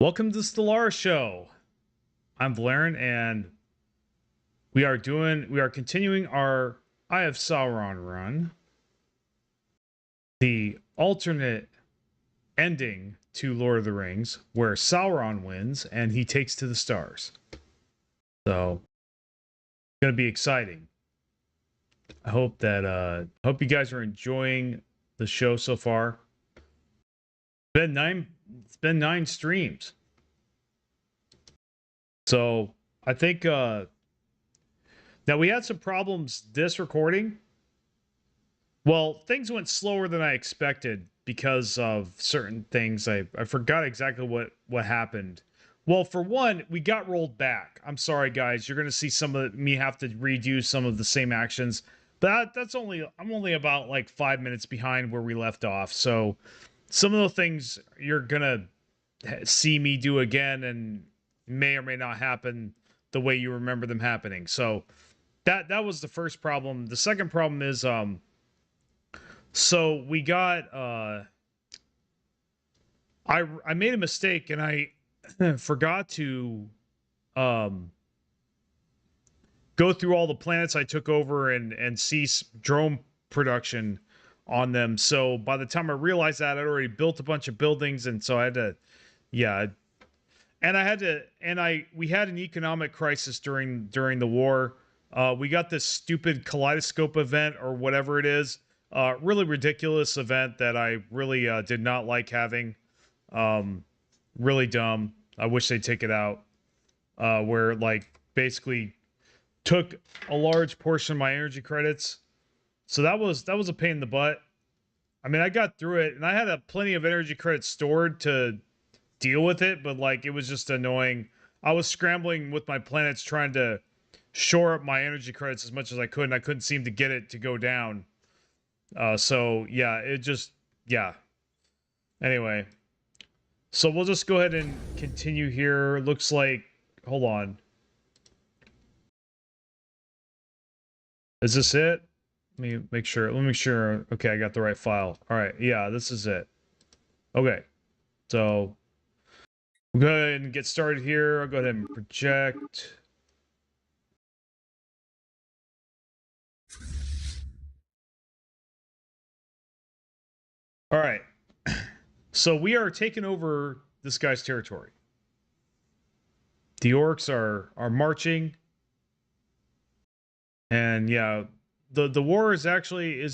Welcome to the Stellaris show. I'm Volairen, and we are continuing our Eye of Sauron run. The alternate ending to Lord of the Rings, where Sauron wins and he takes to the stars. So, it's gonna be exciting. I hope you guys are enjoying the show so far. It's been 9 streams. So I think now we had some problems this recording. Well, things went slower than I expected because of certain things. I forgot exactly what happened. Well, for one, we got rolled back. I'm sorry, guys. You're gonna see some of me have to redo some of the same actions. But I'm only about like 5 minutes behind where we left off. So some of the things you're gonna see me do again and may or may not happen the way you remember them happening. So that was the first problem. The second problem is so we got I made a mistake and I forgot to go through all the planets I took over and cease drone production on them. So by the time I realized that, I'd already built a bunch of buildings, and so I had to, yeah, we had an economic crisis during the war. We got this stupid kaleidoscope event or whatever it is, really ridiculous event that I really did not like having. Really dumb. I wish they'd take it out. Where like basically took a large portion of my energy credits. So that was a pain in the butt. I mean, I got through it, and I had plenty of energy credits stored to deal with it, but like it was just annoying. I was scrambling with my planets trying to shore up my energy credits as much as I could, and I couldn't seem to get it to go down. So yeah, yeah. Anyway, so we'll just go ahead and continue here. Looks like, hold on. Is this it? Let me make sure. Okay, I got the right file. All right, yeah, this is it. Okay, so we'll go ahead and get started here. I'll go ahead and project. All right, so we are taking over this guy's territory. The orcs are marching, and yeah. The war is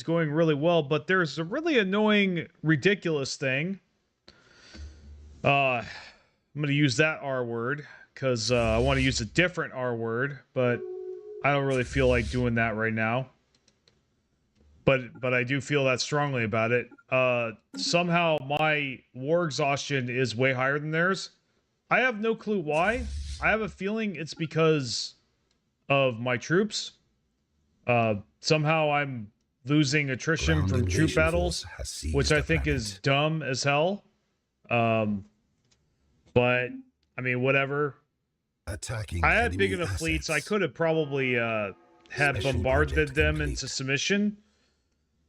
going really well, but there's a really annoying, ridiculous thing. I'm going to use that R word because I want to use a different R word, but I don't really feel like doing that right now. But I do feel that strongly about it. Somehow my war exhaustion is way higher than theirs. I have no clue why. I have a feeling it's because of my troops. Somehow I'm losing attrition from troop battles, which I think is dumb as hell. But I mean, whatever. I had big enough fleets. I could have probably had bombarded them into submission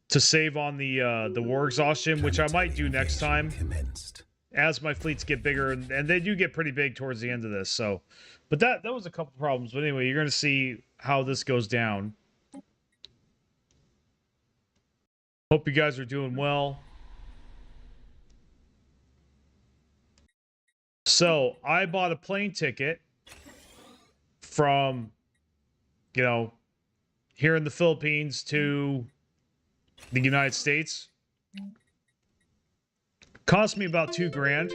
to save on the war exhaustion, which I might do next time as my fleets get bigger, and they do get pretty big towards the end of this. So, but that was a couple problems. But anyway, you're gonna see how this goes down. Hope you guys are doing well. So I bought a plane ticket from, here in the Philippines to the United States. Cost me about $2,000.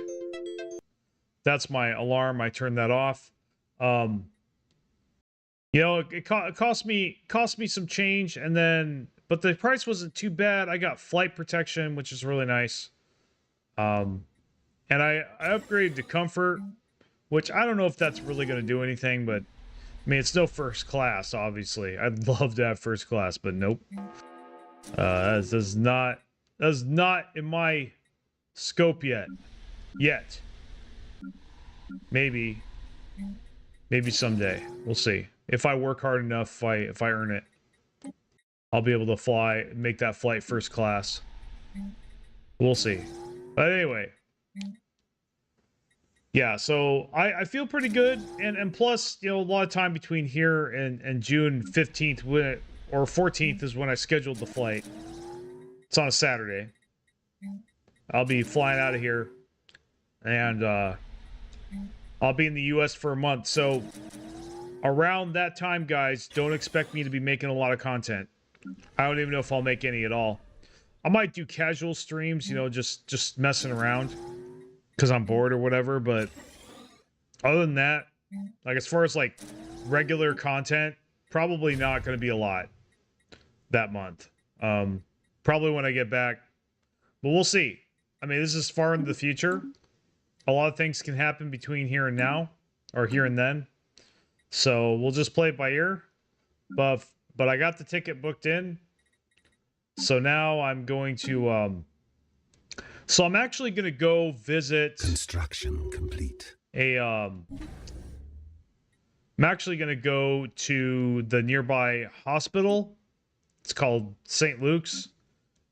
That's my alarm. I turned that off. It cost me some change, and then. But the price wasn't too bad. I got flight protection, which is really nice. And I upgraded to comfort, which I don't know if that's really going to do anything, but I mean, it's no first class, obviously. I'd love to have first class, but nope. That's not in my scope yet. Maybe someday. We'll see. If I work hard enough, if I earn it, I'll be able to make that flight first class. We'll see. But anyway. yeah, so I feel pretty good, and plus, you know, a lot of time between here and June 15th or 14th is when I scheduled the flight. It's on a Saturday. I'll be flying out of here, and I'll be in the US for a month. So around that time, guys, don't expect me to be making a lot of content. I don't even know if I'll make any at all. I might do casual streams, you know, just messing around because I'm bored or whatever, but other than that, like as far as like regular content, probably not going to be a lot that month. Probably when I get back, but we'll see. I mean, this is far into the future. A lot of things can happen between here and now, or here and then. So we'll just play it by ear. But I got the ticket booked in. So now I'm going to so I'm actually going to go visit construction complete. I'm actually going to go to the nearby hospital. It's called St. Luke's,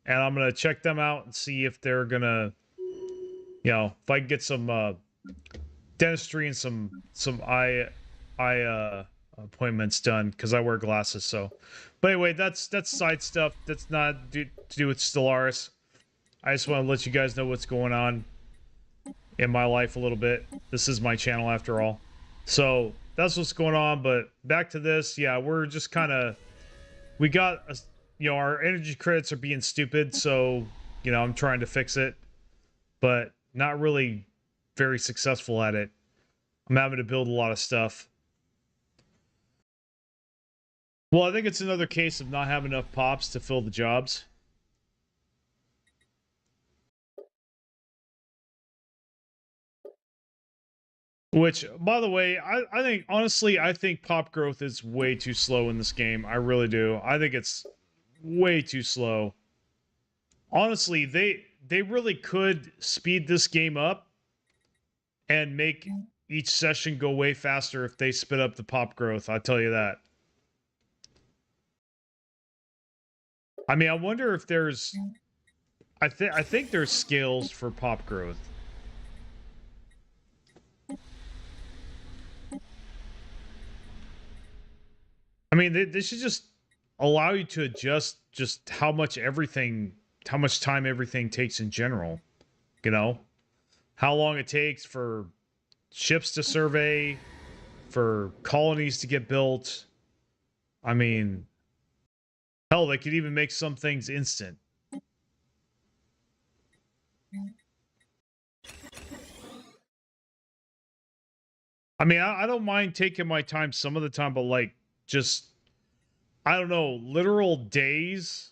and I'm going to check them out and see if they're going to, you know, if I can get some dentistry and some eye appointments done because I wear glasses. So, but anyway, that's side stuff. That's not to do with Stellaris. I just want to let you guys know what's going on in my life a little bit. This is my channel after all. So that's what's going on. But back to this. Yeah, we're just kind of, we got, you know, our energy credits are being stupid. So, you know, I'm trying to fix it, but not really very successful at it. I'm having to build a lot of stuff. Well, I think it's another case of not having enough pops to fill the jobs. Which, by the way, I think, honestly, I think pop growth is way too slow in this game. I really do. I think it's way too slow. Honestly, they really could speed this game up and make each session go way faster if they spit up the pop growth. I'll tell you that. I mean, I wonder if there's... I think there's scales for pop growth. I mean, they should just allow you to adjust just how much time everything takes in general. You know, how long it takes for ships to survey, for colonies to get built. I mean, hell, they could even make some things instant. I mean, I don't mind taking my time some of the time, but like just, I don't know, literal days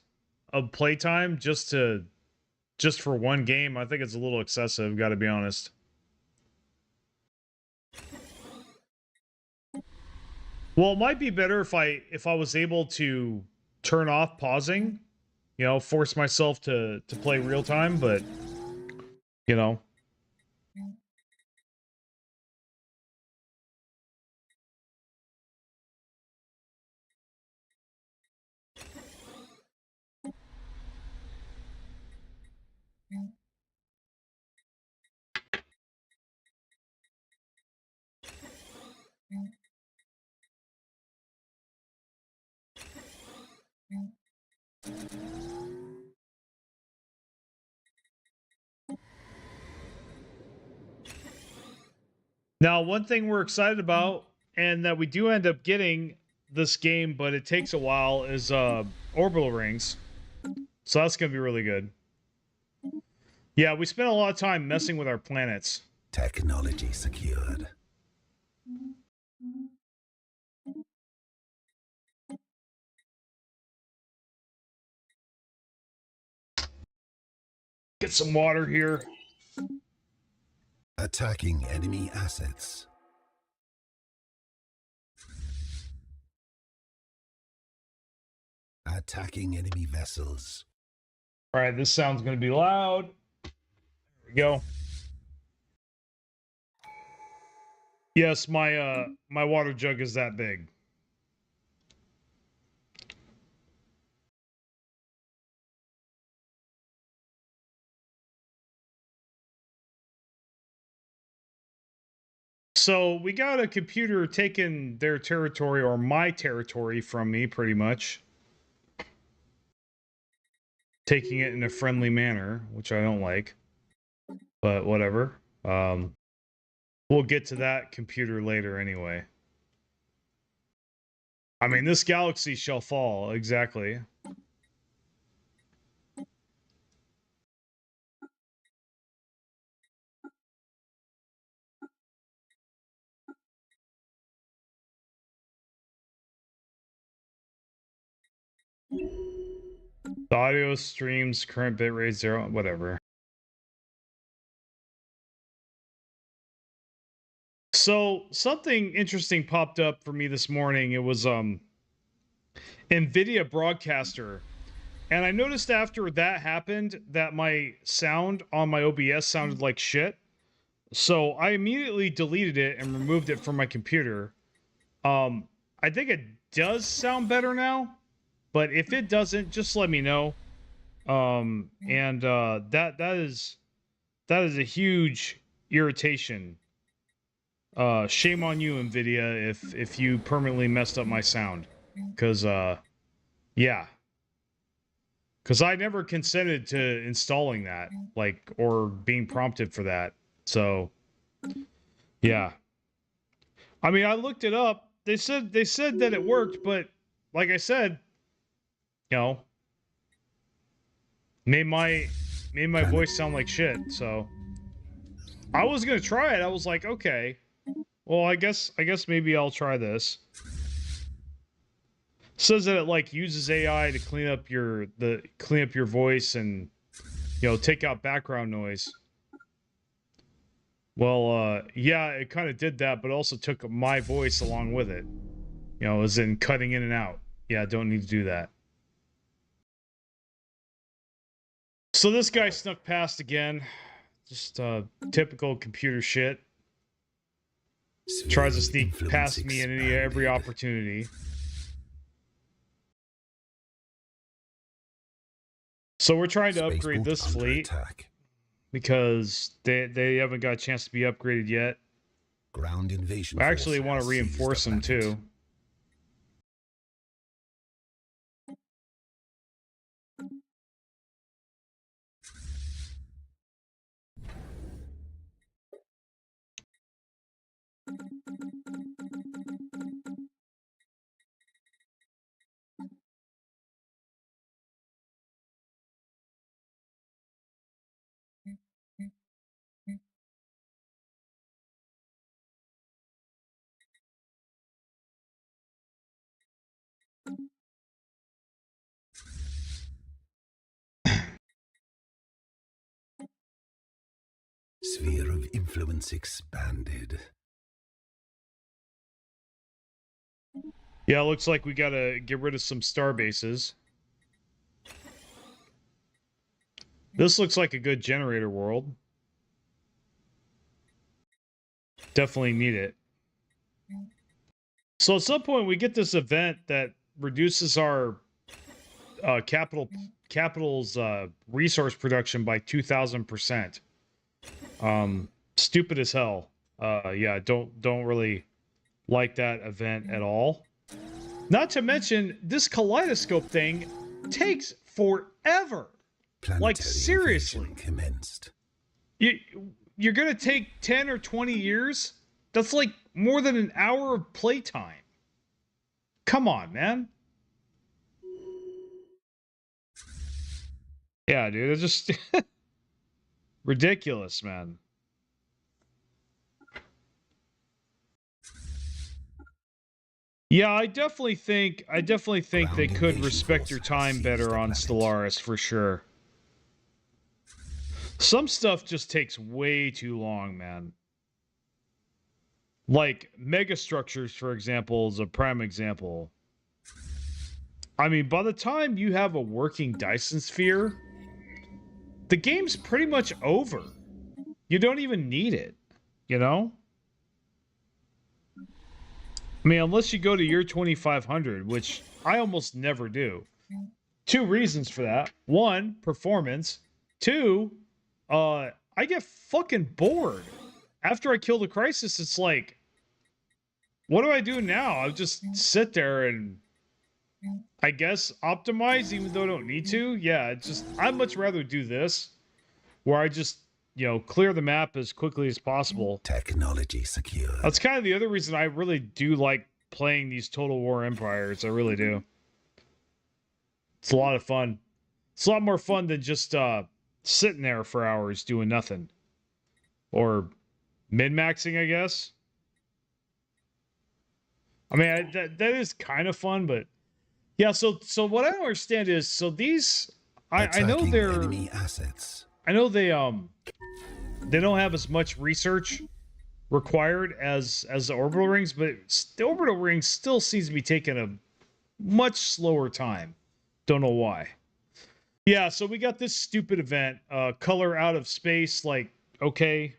of playtime just for one game, I think it's a little excessive, gotta be honest. Well, it might be better if I was able to turn off pausing, you know, force myself to play real time, but you know. Now, one thing we're excited about and that we do end up getting this game, but it takes a while, is orbital rings. So that's going to be really good. Yeah, we spent a lot of time messing with our planets. Technology secured. Get some water here. Attacking enemy assets. Attacking enemy vessels. All right, this sound's going to be loud. There we go. Yes, my water jug is that big. So we got a computer taking their territory, or my territory, from me, pretty much. Taking it in a friendly manner, which I don't like. But whatever. We'll get to that computer later anyway. I mean, this galaxy shall fall, exactly. The audio streams current bitrate 0, whatever. So something interesting popped up for me this morning. It was NVIDIA Broadcaster. And I noticed after that happened that my sound on my OBS sounded like shit. So I immediately deleted it and removed it from my computer. I think it does sound better now, but if it doesn't, just let me know. That is a huge irritation. Shame on you, NVIDIA, if you permanently messed up my sound. Cause yeah. Cause I never consented to installing that, like, or being prompted for that. So yeah. I mean, I looked it up. They said that it worked, but like I said, you know, made my voice sound like shit. So I was gonna try it. I was like, okay, well, I guess maybe I'll try this. Says that it like uses AI to clean up your voice and, you know, take out background noise. Well, yeah, it kind of did that, but also took my voice along with it. You know, as in cutting in and out. Yeah, don't need to do that. So this guy snuck past again. Just typical computer shit. Tries to sneak past me at every opportunity. So we're trying to upgrade this fleet because they haven't got a chance to be upgraded yet. Ground invasion. I actually want to reinforce them too. Sphere of influence expanded. Yeah, looks like we gotta get rid of some star bases. This looks like a good generator world. Definitely need it. So at some point we get this event that reduces our capital's resource production by 2,000%. Stupid as hell. Yeah, don't really like that event at all. Not to mention, this kaleidoscope thing takes forever. Like, seriously. Commenced. You're gonna take 10 or 20 years? That's like more than an hour of playtime. Come on, man. Yeah, dude, it's just ridiculous, man. Yeah, I definitely think they could respect your time better on Stellaris for sure. Some stuff just takes way too long, man. Like megastructures, for example, is a prime example. I mean, by the time you have a working Dyson sphere, the game's pretty much over. You don't even need it, you know? I mean, unless you go to year 2500, which I almost never do. Two reasons for that. One, performance. Two, I get fucking bored after I kill the crisis, it's like, what do I do now? I'll just sit there and I guess optimize, even though I don't need to. Yeah, it's just, I'd much rather do this, where I just, you know, clear the map as quickly as possible. Technology secured. That's kind of the other reason I really do like playing these Total War Empires. I really do. It's a lot of fun. It's a lot more fun than just sitting there for hours doing nothing. Or min-maxing, I guess. I mean, that is kind of fun, but yeah. So what I don't understand is, so these, I know they're enemy assets. I know they don't have as much research required as the orbital rings, but the orbital ring still seems to be taking a much slower time. Don't know why. Yeah, so we got this stupid event, color out of space, like, okay.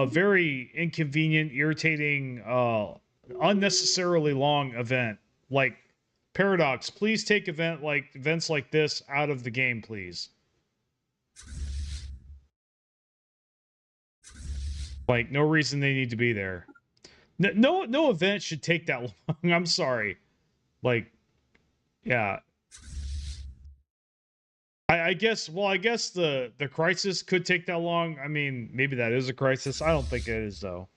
Very inconvenient, irritating, unnecessarily long event. Like, Paradox, please take events like this out of the game, please. Like, no reason they need to be there. No event should take that long. I'm sorry. Like, yeah. I guess the crisis could take that long. I mean, maybe that is a crisis. I don't think it is, though.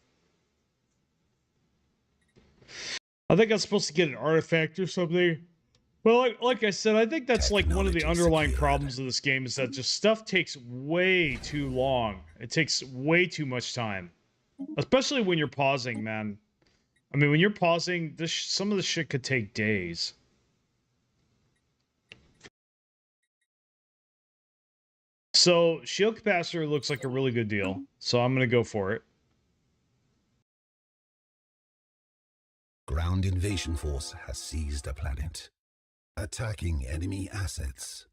I think I'm supposed to get an artifact or something. Well, like I said, I think that's like one of the underlying problems of this game, is that just stuff takes way too long. It takes way too much time. Especially when you're pausing, man. I mean, when you're pausing, some of the shit could take days. So, shield capacitor looks like a really good deal. So I'm going to go for it. Ground invasion force has seized a planet. Attacking enemy assets.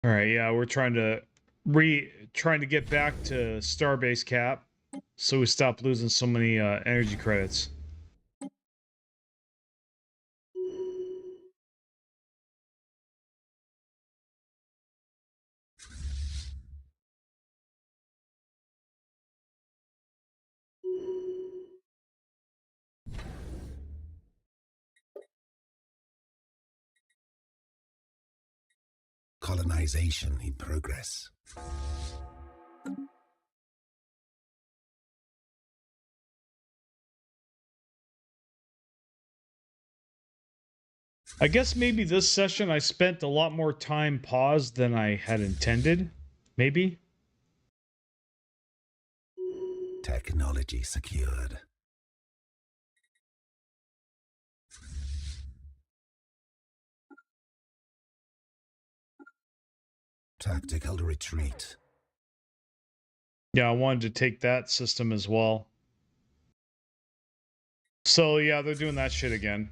All right, yeah, we're trying to get back to Starbase Cap, so we stop losing so many energy credits. Colonization in progress. I guess maybe this session I spent a lot more time paused than I had intended. Maybe. Technology secured. Tactical retreat. Yeah, I wanted to take that system as well. So yeah, they're doing that shit again.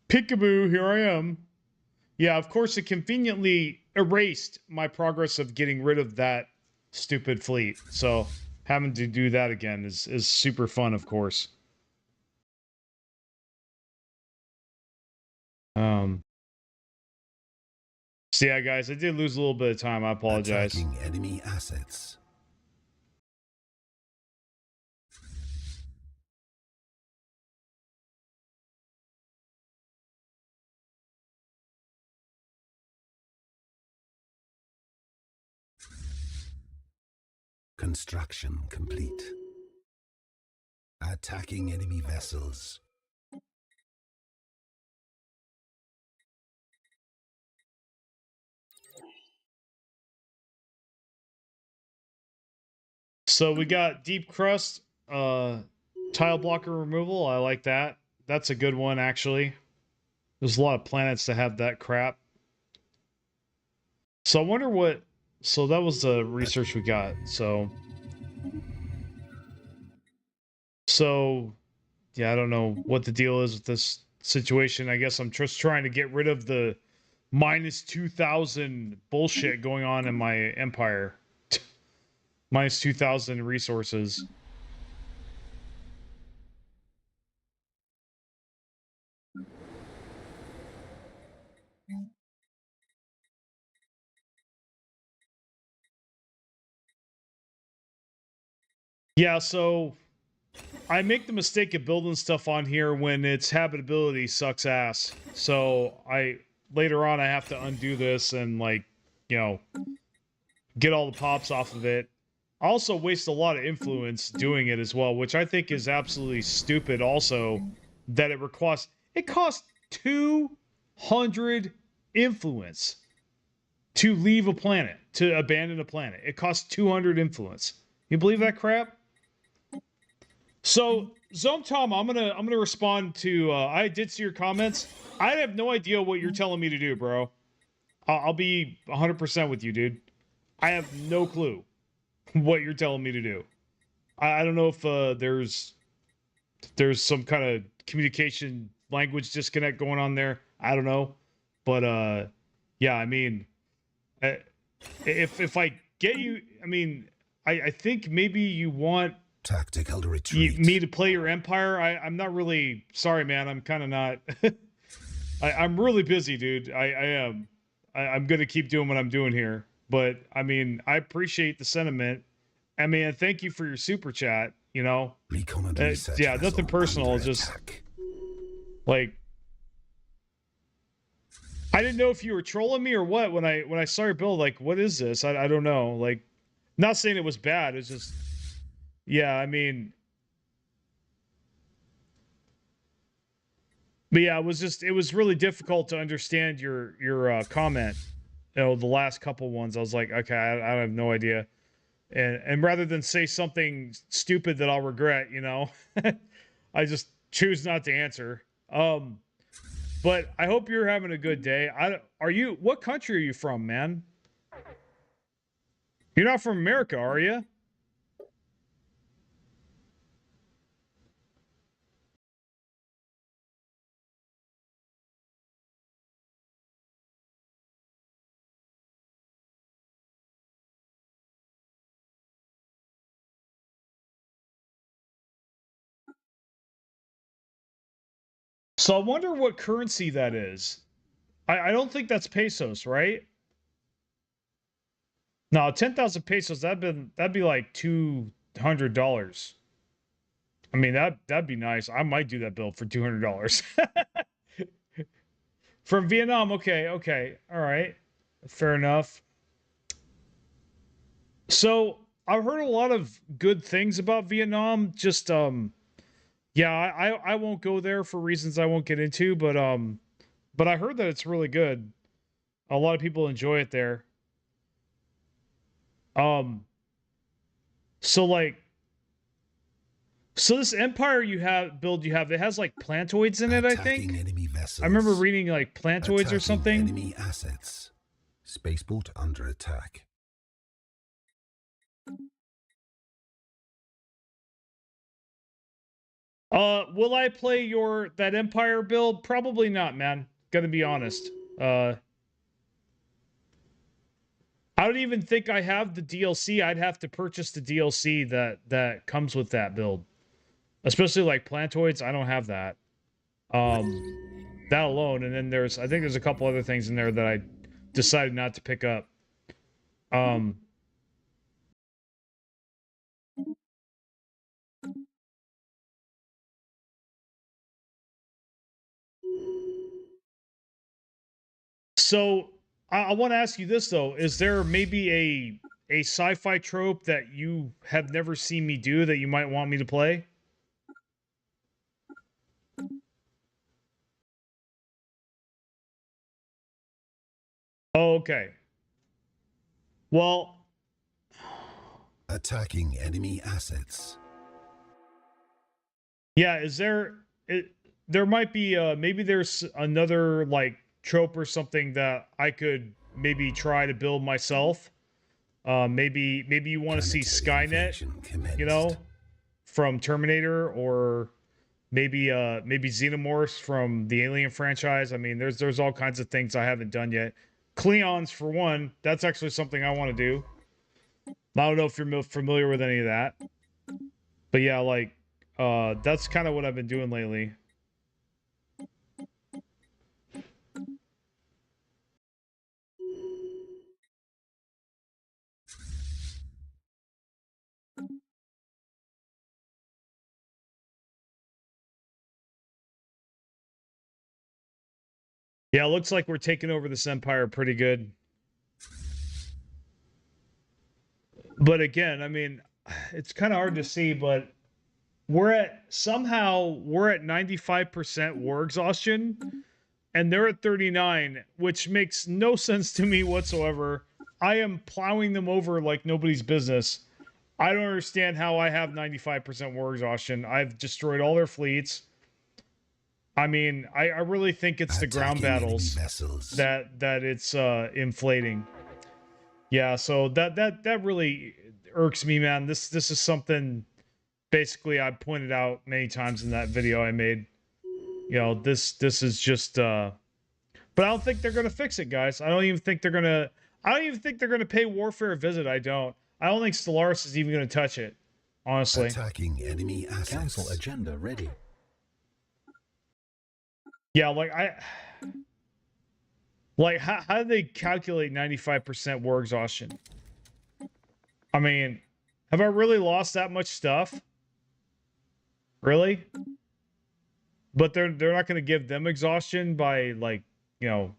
Peekaboo, here I am. Yeah, of course it conveniently erased my progress of getting rid of that stupid fleet. So having to do that again is super fun, of course. So yeah, guys, I did lose a little bit of time. I apologize. Attacking enemy assets. Construction complete. Attacking enemy vessels. So we got deep crust, tile blocker removal. I like that. That's a good one, actually. There's a lot of planets that have that crap. So I wonder what... So that was the research we got. So, yeah, I don't know what the deal is with this situation. I guess I'm just trying to get rid of the minus 2,000 bullshit going on in my empire. Minus 2,000 resources. Yeah, so I make the mistake of building stuff on here when its habitability sucks ass. So later on I have to undo this and like, you know, get all the pops off of it. I also waste a lot of influence doing it as well, which I think is absolutely stupid also that it costs 200 influence to leave a planet, to abandon a planet. It costs 200 influence. You believe that crap? So, Zome Tom, I'm gonna respond to. I did see your comments. I have no idea what you're telling me to do, bro. I'll be 100% with you, dude. I have no clue what you're telling me to do. I don't know if there's some kind of communication language disconnect going on there. I don't know, but yeah, I mean, if I get you, I mean, I think maybe you want tactical retreat. Me to play your empire. I'm not really sorry, man. I'm kind of not. I'm really busy, dude. I am. I'm gonna keep doing what I'm doing here. But I mean, I appreciate the sentiment. I mean, thank you for your super chat. You know, yeah, nothing personal. Just like I didn't know if you were trolling me or what when I saw your build. Like, what is this? I don't know. Like, not saying it was bad. It's just, yeah. I mean, but yeah, it was really difficult to understand your comment. You know, the last couple ones, I was like, okay, I have no idea. And rather than say something stupid that I'll regret, you know, I just choose not to answer. But I hope you're having a good day. What country are you from, man? You're not from America, are you? So I wonder what currency that is. I don't think that's pesos, right? No, 10,000 pesos, that'd be like $200. I mean, that'd be nice. I might do that build for $200. From Vietnam, okay. All right. Fair enough. So, I've heard a lot of good things about Vietnam. Just yeah, I won't go there for reasons I won't get into, but I heard that it's really good. A lot of people enjoy it there. So like, so this empire you have, it has like plantoids in it, I think. Enemy vessels. I remember reading like plantoids or something. Enemy assets. Spaceport under attack. Will I play that empire build? Probably not, man. Gotta be honest. I don't even think I have the DLC. I'd have to purchase the DLC that comes with that build. Especially like plantoids, I don't have that. That alone, and then I think there's a couple other things in there that I decided not to pick up. So I want to ask you this though: is there maybe a sci-fi trope that you have never seen me do that you might want me to play? Oh, okay. Well, attacking enemy assets. Yeah, there might be maybe there's another like trope or something that I could maybe try to build myself. Maybe you want to see Skynet, you know, from Terminator, or maybe xenomorphs from the Alien franchise. I mean, there's all kinds of things I haven't done yet. Cleons for one. That's actually something I want to do. I don't know if you're familiar with any of that, but yeah, like that's kind of what I've been doing lately. Yeah, it looks like we're taking over this empire pretty good. But again, I mean, it's kind of hard to see, but we're at 95% war exhaustion, and they're at 39, which makes no sense to me whatsoever. I am plowing them over like nobody's business. I don't understand how I have 95% war exhaustion. I've destroyed all their fleets. I mean, I really think it's the ground battles that it's inflating. Yeah, so that really irks me, man. This is something basically I pointed out many times in that video I made. You know, this is just but I don't think they're gonna fix it, guys. I don't even think they're gonna pay Warfare a visit. I don't think Stellaris is even gonna touch it, honestly. Attacking enemy assets. Council agenda ready. Yeah, how do they calculate 95% war exhaustion? I mean, have I really lost that much stuff? Really? But they're not going to give them exhaustion by, like, you know,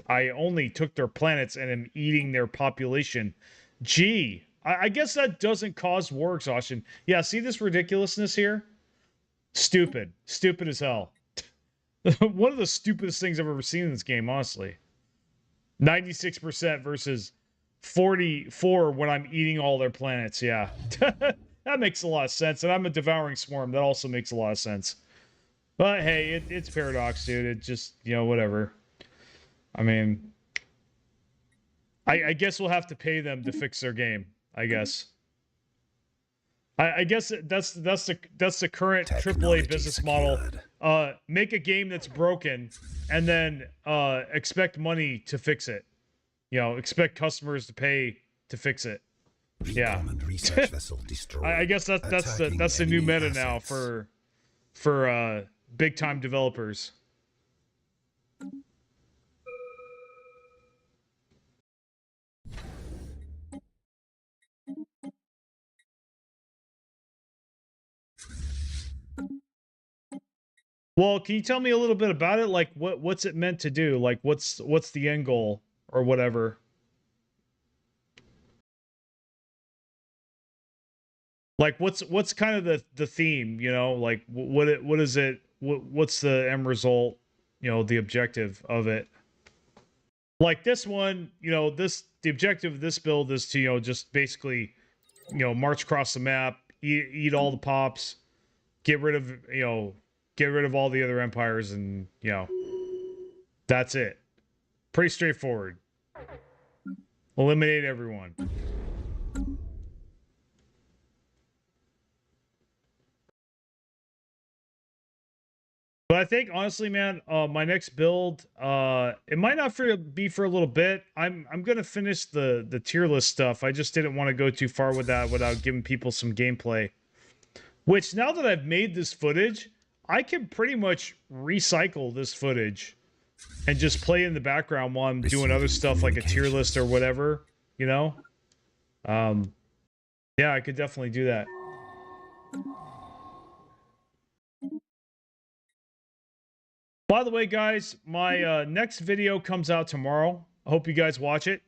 I only took their planets and am eating their population. Gee, I guess that doesn't cause war exhaustion. Yeah, see this ridiculousness here? Stupid. Stupid as hell. One of the stupidest things I've ever seen in this game, honestly. 96% versus 44 when I'm eating all their planets. Yeah. That makes a lot of sense. And I'm a devouring swarm. That also makes a lot of sense. But hey, it's Paradox, dude. It just, you know, whatever. I mean, I guess we'll have to pay them to fix their game, I guess. I guess that's the current AAA business model. Make a game that's broken and then expect money to fix it. You know, expect customers to pay to fix it. Yeah. I guess that's the new meta now for big time developers. Well, can you tell me a little bit about it? Like, what's it meant to do? Like, what's the end goal or whatever? Like, what's kind of the theme? You know, like what is it? What's the end result? You know, the objective of it. Like this one, you know, the objective of this build is to, you know, just basically, you know, march across the map, eat all the pops, get rid of all the other empires, and, you know, that's it. Pretty straightforward. Eliminate everyone. But I think, honestly, man, my next build, it might not be for a little bit. I'm gonna finish the tier list stuff. I just didn't want to go too far with that without giving people some gameplay. Which, now that I've made this footage, I can pretty much recycle this footage and just play in the background while I'm doing other stuff like a tier list or whatever, you know? Yeah, I could definitely do that. By the way, guys, my next video comes out tomorrow. I hope you guys watch it.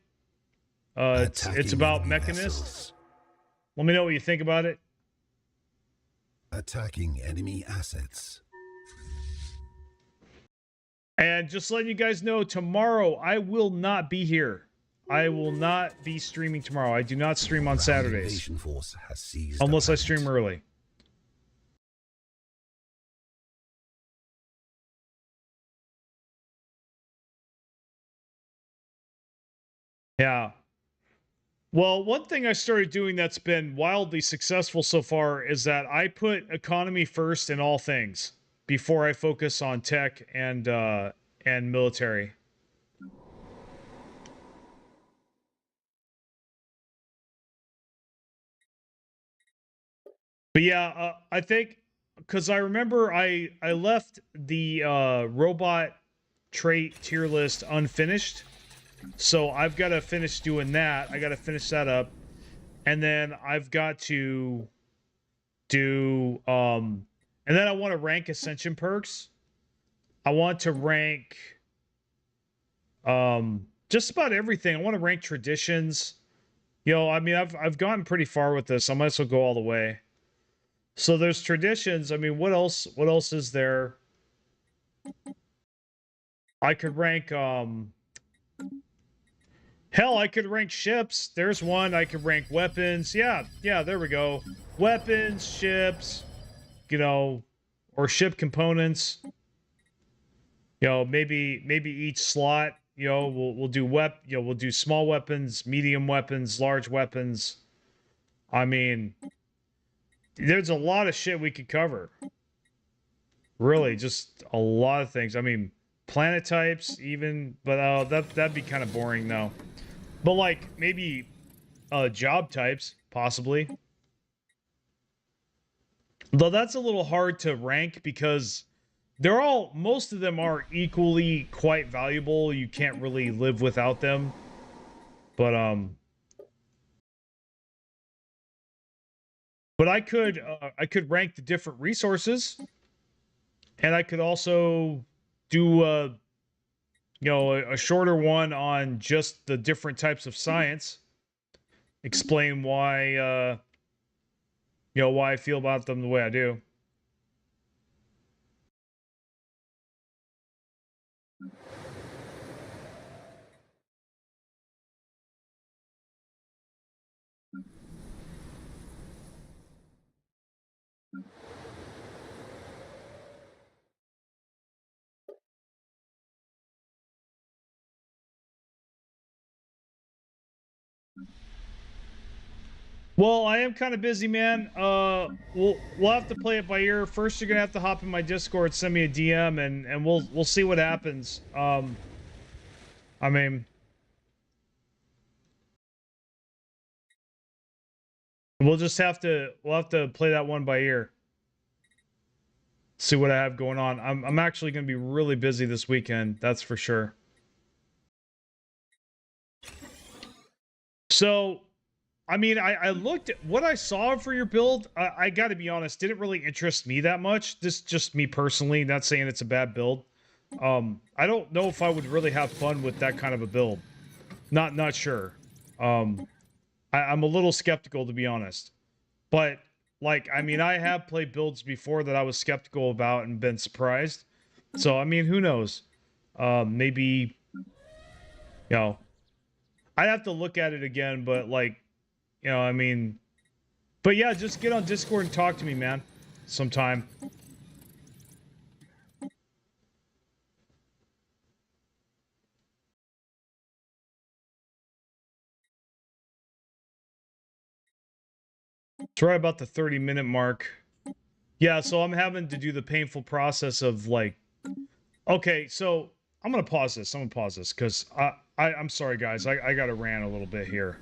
It's about mechanists. Let me know what you think about it. Attacking enemy assets. And just letting you guys know, tomorrow I will not be here. I will not be streaming tomorrow. I do not stream on Saturdays. Unless I stream early. Yeah. Well, one thing I started doing that's been wildly successful so far is that I put economy first in all things. before I focus on tech and military. But yeah, I think because I remember I left the robot trait tier list unfinished, so I've got to finish doing that. I got to finish that up, and then I've got to do and then I want to rank ascension perks. I want to rank just about everything. I want to rank traditions. You know, I mean, I've gotten pretty far with this. I might as well go all the way. So there's traditions. I mean, what else? What else is there? I could rank hell, I could rank ships. There's one. I could rank weapons. Yeah, there we go. Weapons, ships, you know, or ship components. You know, maybe each slot, you know, we'll do we'll do small weapons, medium weapons, large weapons. I mean, there's a lot of shit we could cover. Really, just a lot of things. I mean, planet types even, but that'd be kind of boring though. But like maybe job types possibly. Though that's a little hard to rank because most of them are equally quite valuable. You can't really live without them. But I could rank the different resources, and I could also do a shorter one on just the different types of science. Explain why why I feel about them the way I do. Well, I am kind of busy, man. We'll have to play it by ear. First, you're gonna have to hop in my Discord, send me a DM, and we'll see what happens. I mean, we'll have to play that one by ear. See what I have going on. I'm actually gonna be really busy this weekend. That's for sure. So, I mean, I looked at what I saw for your build. I got to be honest, didn't really interest me that much. This just me personally, not saying it's a bad build. I don't know if I would really have fun with that kind of a build. Not sure. I'm a little skeptical to be honest. But like, I mean, I have played builds before that I was skeptical about and been surprised. So I mean, who knows? Maybe, you know, I'd have to look at it again. But like, you know, I mean, but yeah, just get on Discord and talk to me, man, sometime. It's right about the 30-minute mark. Yeah, so I'm having to do the painful process of like, okay, so I'm gonna pause this. I'm gonna pause this because I'm sorry, guys. I gotta rant a little bit here.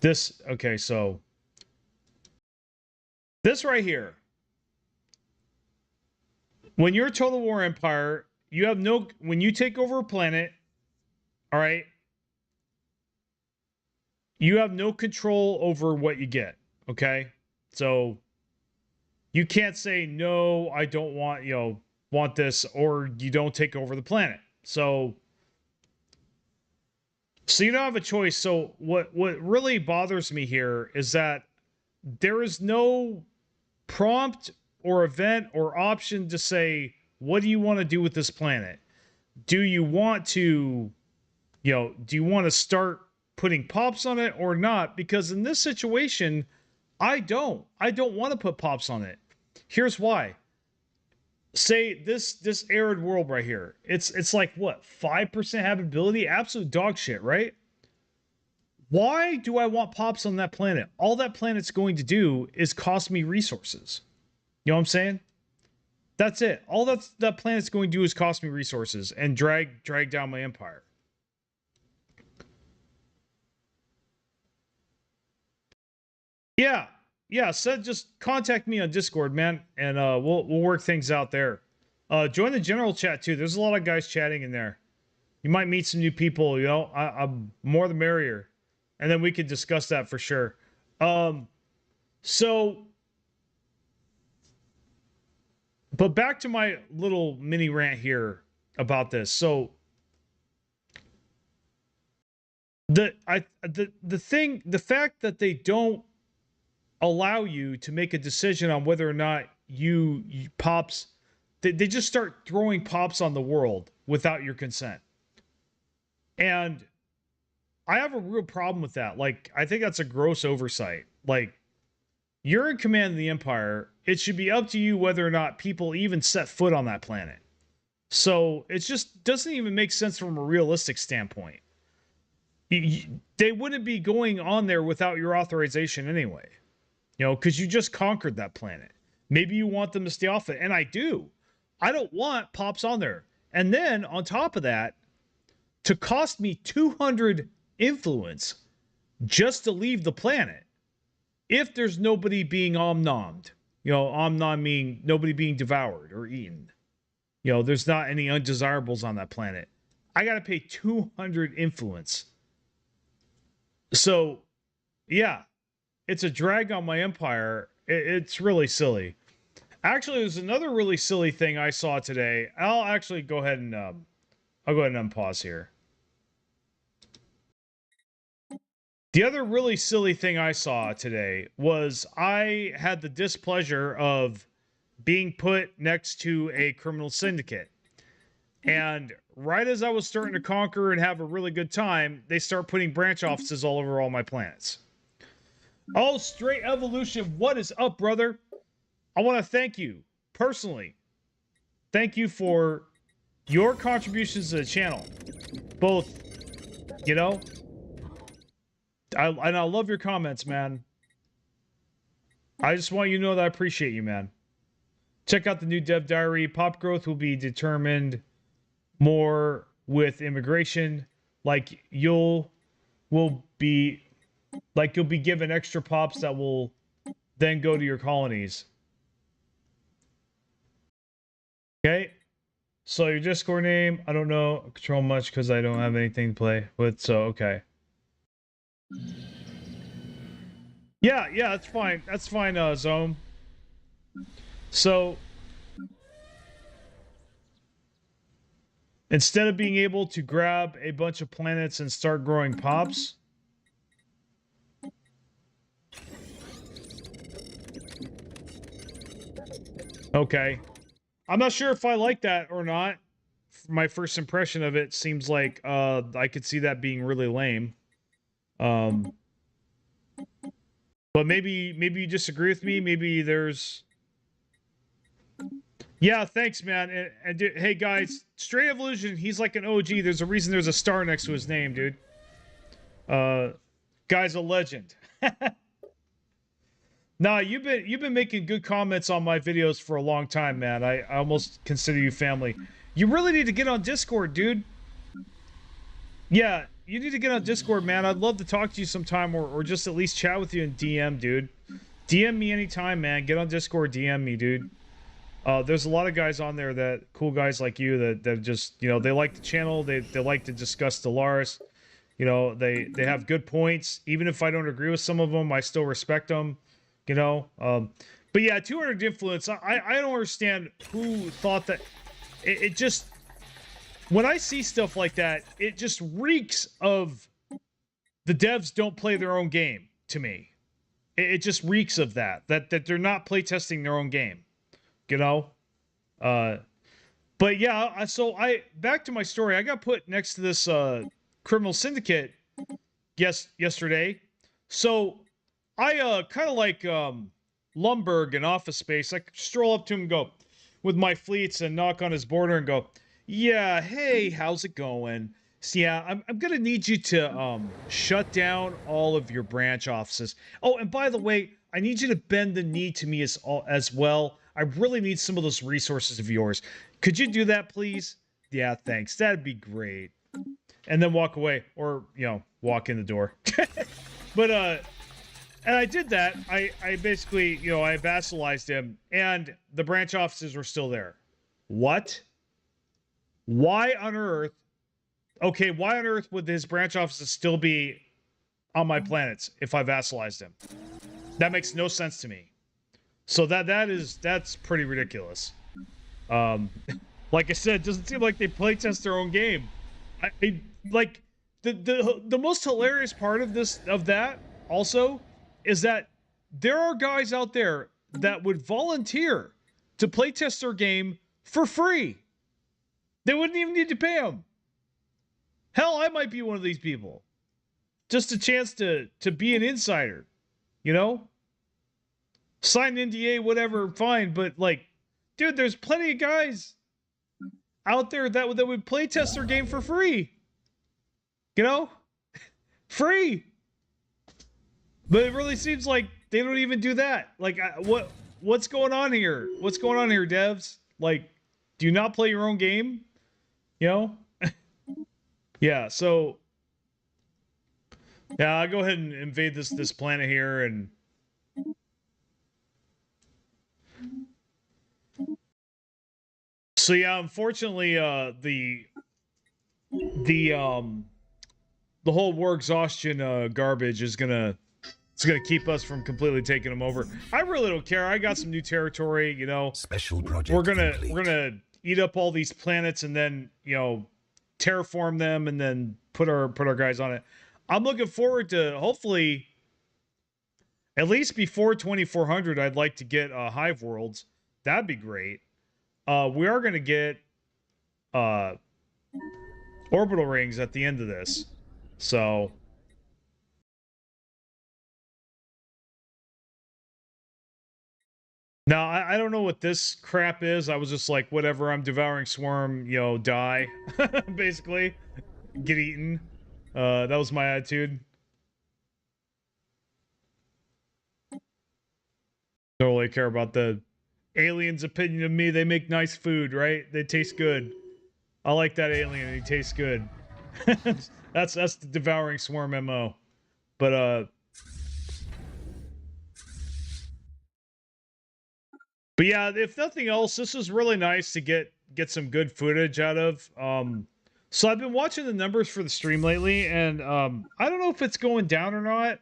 Okay, so this right here. When you're a Total War Empire, you have no, when you take over a planet, all right, you have no control over what you get, okay? So you can't say, no, I don't want, want this, or you don't take over the planet. So you don't have a choice. So what really bothers me here is that there is no prompt or event or option to say, what do you want to do with this planet? Do you want to, do you want to start putting pops on it or not? Because in this situation, I don't want to put pops on it. Here's why. Say this arid world right here. It's like what, 5% habitability? Absolute dog shit, right? Why do I want pops on that planet? All that planet's going to do is cost me resources. You know what I'm saying? That's it. All that planet's going to do is cost me resources and drag down my empire. Yeah. Yeah, so just contact me on Discord, man, and we'll work things out there. Join the general chat too. There's a lot of guys chatting in there. You might meet some new people, you know. I'm more the merrier. And then we could discuss that for sure. So but back to my little mini rant here about this. So the fact that they don't allow you to make a decision on whether or not you pops, they just start throwing pops on the world without your consent. And I have a real problem with that. Like, I think that's a gross oversight. Like, you're in command of the Empire. It should be up to you whether or not people even set foot on that planet. So it just doesn't even make sense from a realistic standpoint. They wouldn't be going on there without your authorization anyway. You know, because you just conquered that planet. Maybe you want them to stay off it. And I do. I don't want pops on there. And then on top of that, to cost me 200 influence just to leave the planet, if there's nobody being omnommed, you know, omnom meaning nobody being devoured or eaten, you know, there's not any undesirables on that planet, I got to pay 200 influence. So, yeah, it's a drag on my empire. It's really silly. Actually, there's another really silly thing I saw today. I'll actually go ahead and I'll go ahead and unpause here. The other really silly thing I saw today was I had the displeasure of being put next to a criminal syndicate. And right as I was starting to conquer and have a really good time, they start putting branch offices all over all my planets. Oh, Straight Evolution, what is up, brother? I want to thank you personally. Thank you for your contributions to the channel. Both, you know, and I love your comments, man. I just want you to know that I appreciate you, man. Check out the new dev diary. Pop growth will be determined more with immigration. Like you'll be given extra pops that will then go to your colonies. Okay. So your Discord name, I don't know control much because I don't have anything to play with. So okay. Yeah, that's fine. That's fine, Zome. So instead of being able to grab a bunch of planets and start growing pops, okay. I'm not sure if I like that or not. My first impression of it seems like I could see that being really lame. But maybe you disagree with me. Maybe there's... Yeah, thanks, man. And hey, guys, Straight Evolution, he's like an OG. There's a reason there's a star next to his name, dude. Guy's a legend. Nah, you've been making good comments on my videos for a long time, man. I almost consider you family. You really need to get on Discord, dude. Yeah, you need to get on Discord, man. I'd love to talk to you sometime or just at least chat with you in DM, dude. DM me anytime, man. Get on Discord, DM me, dude. There's a lot of guys on there that cool guys like you that just, you know, they like the channel. They like to discuss Stellaris. You know, they have good points. Even if I don't agree with some of them, I still respect them. You know, but yeah, 200 influence. I don't understand who thought that. It just, when I see stuff like that, it just reeks of the devs don't play their own game to me. It just reeks of that they're not playtesting their own game, you know. But yeah, so back to my story. I got put next to this criminal syndicate yesterday. So I kind of like Lumberg in Office Space. I stroll up to him and go with my fleets and knock on his border and go, yeah, hey, how's it going? So yeah, I'm gonna need you to shut down all of your branch offices. Oh, and by the way, I need you to bend the knee to me as well. I really need some of those resources of yours. Could you do that, please? Yeah, thanks. That'd be great. And then walk away, or walk in the door. But and I did that. I basically, I vassalized him, and the branch offices were still there. What? Why on earth? Okay, why on earth would his branch offices still be on my planets if I vassalized him? That makes no sense to me. So that's pretty ridiculous. Like I said, it doesn't seem like they playtest their own game. I like the most hilarious part of that also is that there are guys out there that would volunteer to playtest their game for free. They wouldn't even need to pay them. Hell, I might be one of these people. Just a chance to be an insider, Sign NDA, whatever, fine. But like, dude, there's plenty of guys out there that would play test their game for free. Free. But it really seems like they don't even do that. Like, what's going on here? What's going on here, devs? Like, do you not play your own game? Yeah. So, yeah, I'll go ahead and invade this planet here and. So yeah, unfortunately, the whole war exhaustion garbage is gonna keep us from completely taking them over. I really don't care. I got some new territory, Special project we're gonna complete. eat up all these planets and then terraform them and then put our guys on it. I'm looking forward to hopefully at least before 2400. I'd like to get hive worlds. That'd be great. We are going to get orbital rings at the end of this. So now I don't know what this crap is. I was just like, whatever, I'm devouring swarm, die. Basically. Get eaten. That was my attitude. Don't really care about the alien's opinion of me. They make nice food, right? They taste good. I like that alien. He tastes good. that's the devouring swarm MO. But yeah, if nothing else, this is really nice to get some good footage out of. So I've been watching the numbers for the stream lately, and I don't know if it's going down or not.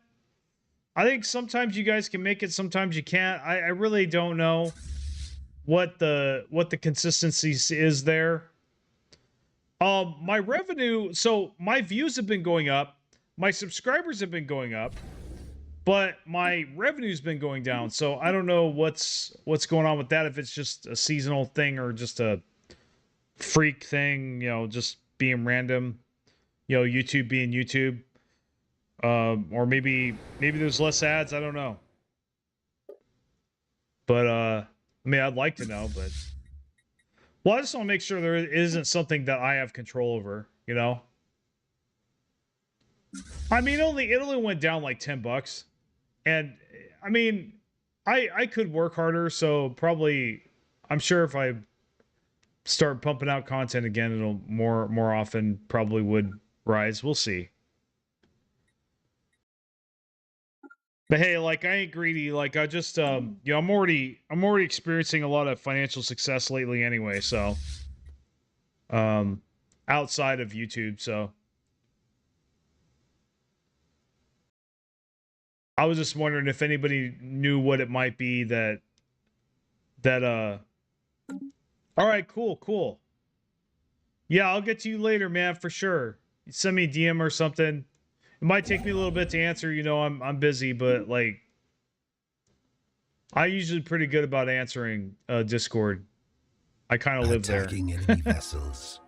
I think sometimes you guys can make it, sometimes you can't. I really don't know what the consistency is there. My revenue, so my views have been going up, my subscribers have been going up, but my revenue's been going down. So I don't know what's going on with that, if it's just a seasonal thing or just a freak thing, just being random, YouTube being YouTube. Or maybe there's less ads, I don't know. But I mean, I'd like to know, but well, I just want to make sure there isn't something that I have control over, I mean, it only went down like $10, and I mean, I could work harder, so probably I'm sure if I start pumping out content again, it'll more often probably would rise. We'll see. But hey, like, I ain't greedy. Like, I just I'm already experiencing a lot of financial success lately anyway, so outside of YouTube, so I was just wondering if anybody knew what it might be that all right, cool. Yeah, I'll get to you later, man, for sure. Send me a DM or something. It might take me a little bit to answer, I'm busy, but like I usually pretty good about answering Discord. I kind of live there. Attacking enemy vessels.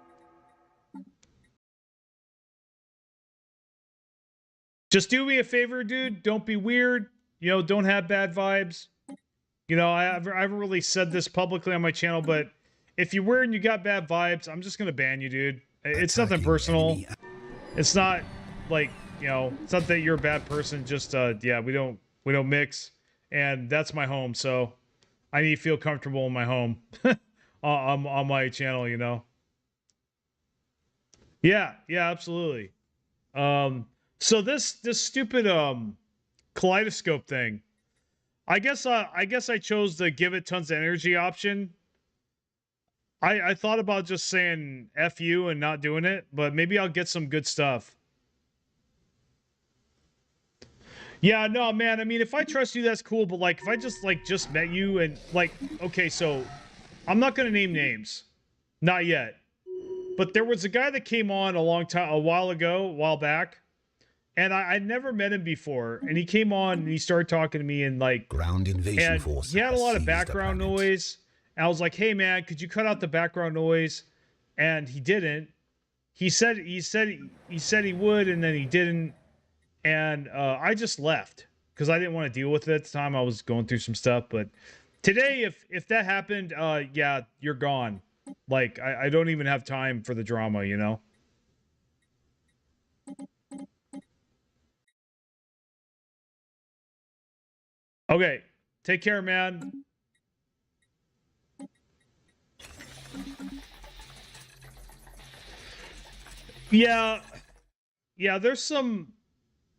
Just do me a favor, dude. Don't be weird. Don't have bad vibes. I haven't really said this publicly on my channel, but if you're weird and you got bad vibes, I'm just gonna ban you, dude. It's nothing personal. It's not like, it's not that you're a bad person. Just yeah, we don't mix. and that's my home. So I need to feel comfortable in my home on my channel, you know. Yeah, yeah, absolutely. So this stupid kaleidoscope thing. I guess I chose the give it tons of energy option. I thought about just saying F you and not doing it, but maybe I'll get some good stuff. Yeah, no, man. I mean, if I trust you, that's cool. But like, if I just met you and like, okay, so I'm not gonna name names, not yet. But there was a guy that came on a while back, and I'd never met him before. And he came on and he started talking to me and like, Ground invasion and force he had a has lot of seized the background planet. noise. And I was like, hey man, could you cut out the background noise? And he didn't. He said he would, and then he didn't. And I just left because I didn't want to deal with it at the time. I was going through some stuff. But today, if that happened, yeah, you're gone. Like I don't even have time for the drama, you know. Okay, take care, man. Yeah, yeah. There's some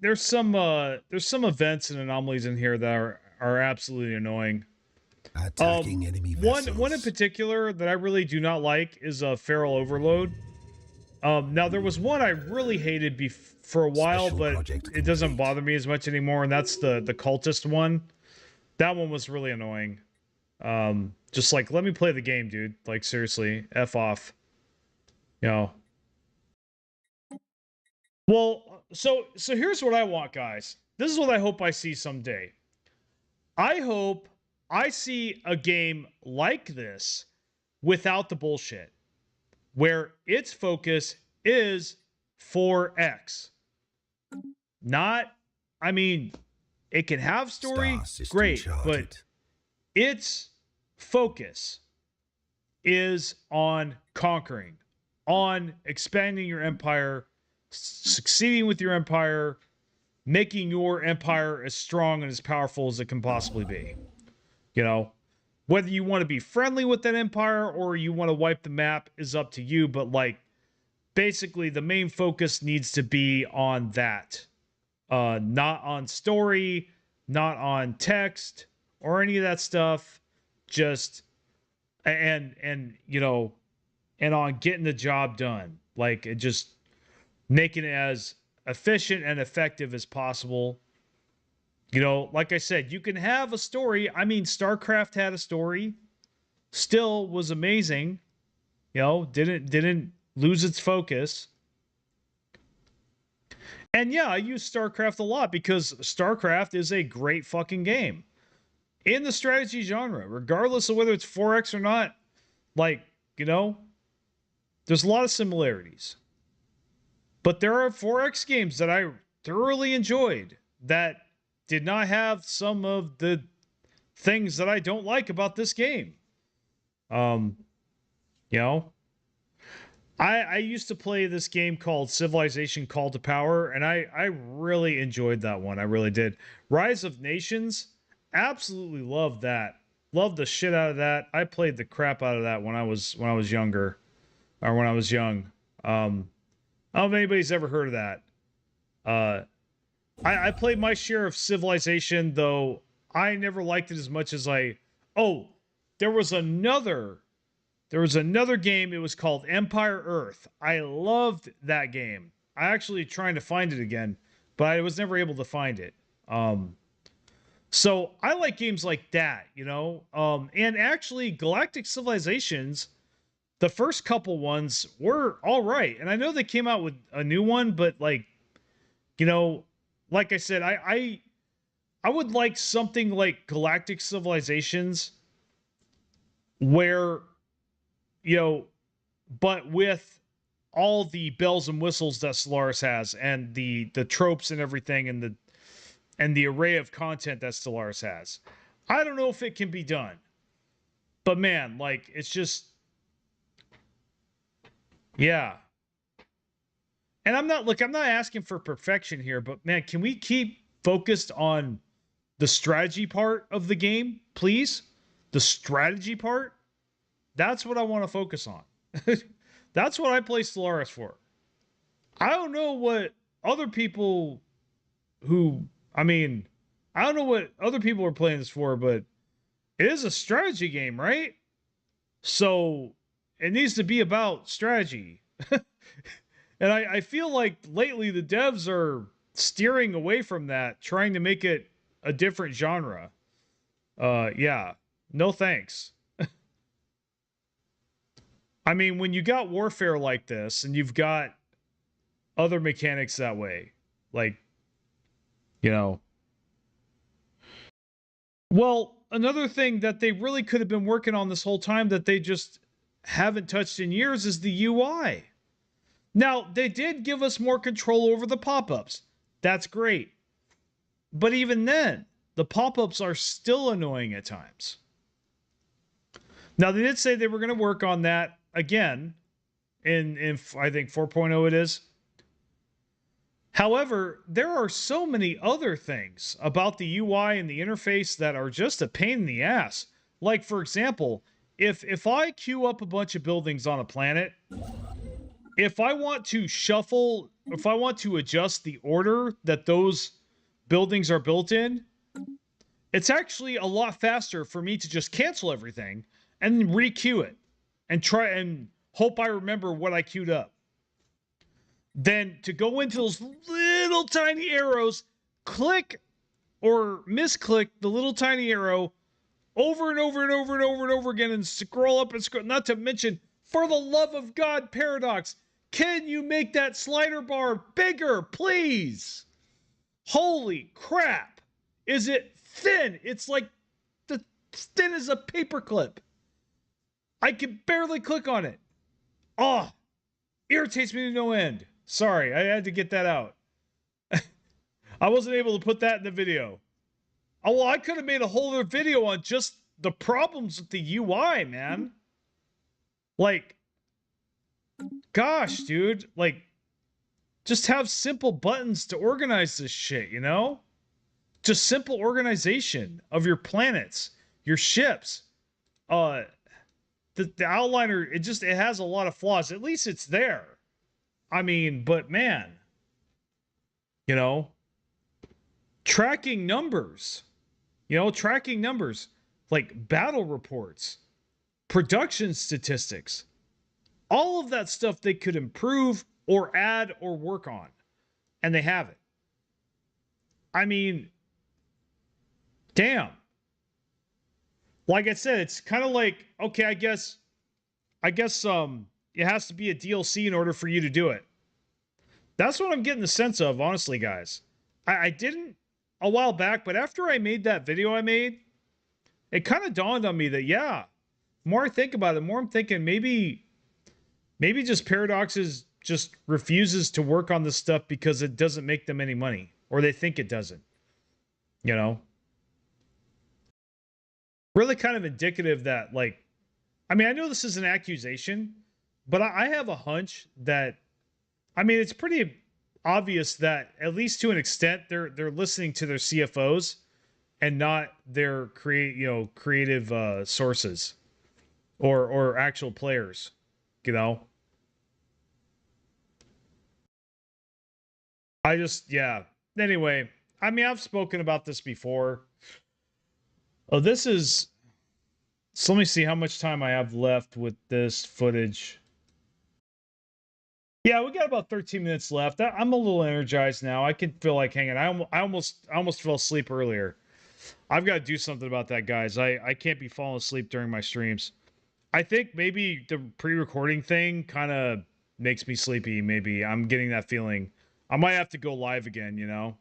events and anomalies in here that are absolutely annoying. Attacking enemy One in vessels. particular that I really do not like is feral overload. Now there was one I really hated for a while, Special but project it doesn't complete. bother me as much anymore, and that's the cultist one. That one was really annoying. Just like let me play the game, dude. Like seriously, f off. You know. Well, so here's what I want, guys. This is what I hope I see someday. I hope I see a game like this without the bullshit, where its focus is 4X. Not, I mean, it can have story, Star system great, but charted. its focus is on conquering, on expanding your empire, succeeding with your empire, making your empire as strong and as powerful as it can possibly be. You know, whether you want to be friendly with that empire or you want to wipe the map is up to you, but like basically the main focus needs to be on that. Not on story, not on text or any of that stuff. Just and you know, and on getting the job done. Like it just making it as efficient and effective as possible. You know, like I said, you can have a story. I mean, StarCraft had a story, still was amazing. You know, didn't lose its focus. And yeah, I use StarCraft a lot because StarCraft is a great fucking game in the strategy genre, regardless of whether it's 4X or not. Like, you know, there's a lot of similarities. But there are 4X games that I thoroughly enjoyed that did not have some of the things that I don't like about this game. Um, you know, I used to play this game called Civilization Call to Power, and I really enjoyed that one. I really did. Rise of Nations, absolutely loved that. Loved the shit out of that. I played the crap out of that when I was younger, or when I was young. I don't know if anybody's ever heard of that. Uh, I played my share of Civilization, though I never liked it as much as I. Oh, there was another game. It was called Empire Earth. I loved that game. I actually trying to find it again, but I was never able to find it. So I like games like that, you know. And actually, Galactic Civilizations, the first couple ones were all right, and I know they came out with a new one, but like, you know, like I said, I would like something like Galactic Civilizations, where you know, but with all the bells and whistles that Stellaris has, and the tropes and everything, and the array of content that Stellaris has. I don't know if it can be done, but man, like it's just yeah. And I'm not asking for perfection here, but man, can we keep focused on the strategy part of the game, please. The strategy part. That's what I want to focus on. That's what I play Stellaris for. I don't know what other people I don't know what other people are playing this for, but it is a strategy game, right? So it needs to be about strategy. And I feel like lately the devs are steering away from that, trying to make it a different genre. Yeah, no thanks. I mean, when you got warfare like this and you've got other mechanics that way, like, you know. Well, another thing that they really could have been working on this whole time that they just haven't touched in years is the UI. Now, they did give us more control over the pop-ups. That's great. But even then, the pop-ups are still annoying at times. Now, they did say they were going to work on that again in I think 4.0 it is. However, there are so many other things about the UI and the interface that are just a pain in the ass. Like, for example, if I queue up a bunch of buildings on a planet, if I want to shuffle, if I want to adjust the order that those buildings are built in, it's actually a lot faster for me to just cancel everything and re-queue it and try and hope I remember what I queued up. Then to go into those little tiny arrows, click or misclick the little tiny arrow over and over and over and over and over again and scroll up and scroll. Not to mention, for the love of God, Paradox, can you make that slider bar bigger, please? Holy crap. Is it thin? It's like the thin as a paperclip. I can barely click on it. Oh, irritates me to no end. Sorry, I had to get that out. I wasn't able to put that in the video. Oh, well, I could have made a whole other video on just the problems with the UI, man. Like, gosh, dude. Like, just have simple buttons to organize this shit, you know? Just simple organization of your planets, your ships. The outliner, it has a lot of flaws. At least it's there. I mean, but man, you know, tracking numbers, like battle reports, production statistics, all of that stuff they could improve or add or work on, and they haven't. I mean, damn. Like I said, it's kind of like, okay, I guess it has to be a DLC in order for you to do it. That's what I'm getting the sense of, honestly, guys. I didn't a while back, but after I made that video I made, it kind of dawned on me that, yeah, the more I think about it, the more I'm thinking maybe just Paradoxes just refuses to work on this stuff because it doesn't make them any money, or they think it doesn't, you know? Really kind of indicative that, like, I mean, I know this is an accusation, but I have a hunch that, I mean, it's pretty obvious that, at least to an extent, they're listening to their CFOs and not their creative sources or actual players, you know? Yeah. Anyway, I mean, I've spoken about this before. Oh, so let me see how much time I have left with this footage. Yeah, we got about 13 minutes left. I'm a little energized now. I can feel like hanging. I almost fell asleep earlier. I've got to do something about that, guys. I can't be falling asleep during my streams. I think maybe the pre-recording thing kind of makes me sleepy. Maybe I'm getting that feeling. I might have to go live again, you know,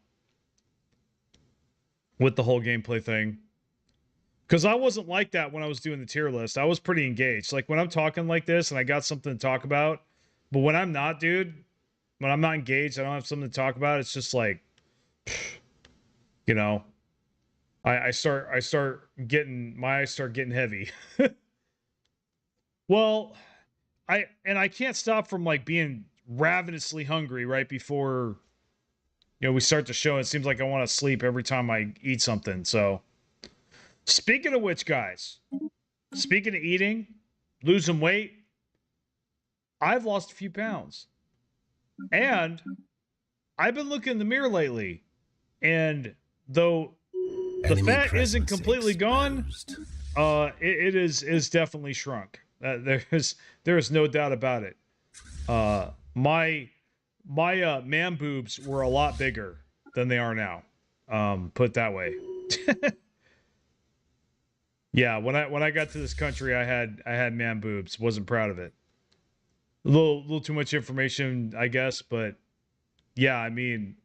with the whole gameplay thing. Because I wasn't like that when I was doing the tier list. I was pretty engaged. Like, when I'm talking like this and I got something to talk about, but when I'm not, dude, when I'm not engaged, I don't have something to talk about, it's just like, you know, I start getting, my eyes start getting heavy. Well, I can't stop from, like, being ravenously hungry right before you know, we start the show. It seems like I want to sleep every time I eat something. So, speaking of which, guys, speaking of eating, losing weight, I've lost a few pounds. And I've been looking in the mirror lately. And though the Enemy fat isn't presence completely gone, exposed. it is definitely shrunk. There's no doubt about it. My man boobs were a lot bigger than they are now. Put it that way. Yeah, when I got to this country, I had man boobs. Wasn't proud of it. A little too much information, I guess, but yeah, I mean,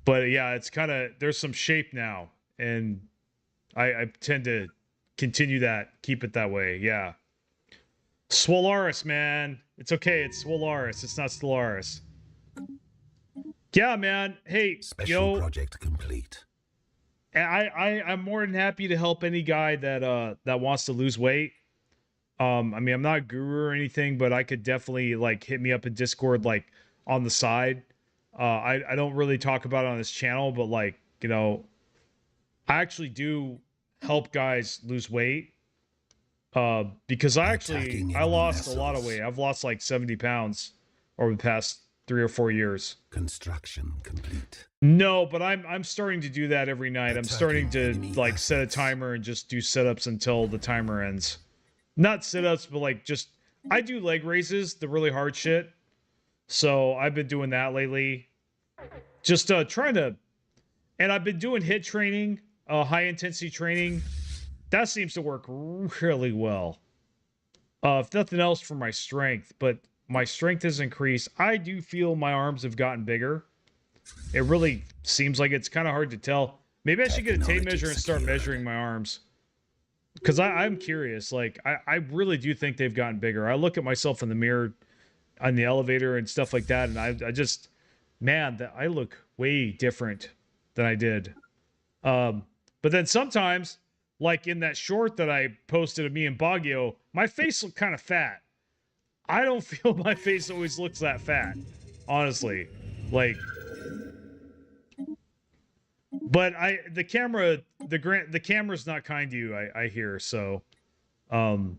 but yeah, it's kind of there's some shape now, and I tend to continue that, keep it that way. Yeah, Swolaris, man, it's okay. It's Swolaris. It's not Stellaris. Yeah, man. Hey, Special project complete. I'm more than happy to help any guy that wants to lose weight. I mean, I'm not a guru or anything, but I could definitely like hit me up in Discord like on the side. I don't really talk about it on this channel, but like, you know, I actually do help guys lose weight. Because I lost a lot of weight. I've lost like 70 pounds over the past 3 or 4 years. Construction complete. No, but I'm starting to do that every night. I'm starting to like set a timer and just do sit-ups until the timer ends. Not sit-ups, but like just I do leg raises, the really hard shit. So I've been doing that lately. Just trying to, and I've been doing HIIT training, high intensity training. That seems to work really well. If nothing else, for my strength, but my strength has increased. I do feel my arms have gotten bigger. It really seems like it's kind of hard to tell. Maybe I should get a tape measure and start measuring my arms. Because I'm curious. Like, I really do think they've gotten bigger. I look at myself in the mirror on the elevator and stuff like that, and I just, man, that I look way different than I did. But then sometimes, like in that short that I posted of me and Baguio, my face looked kind of fat. I don't feel my face always looks that fat, honestly. Like, but the camera's not kind to you, I hear. So, but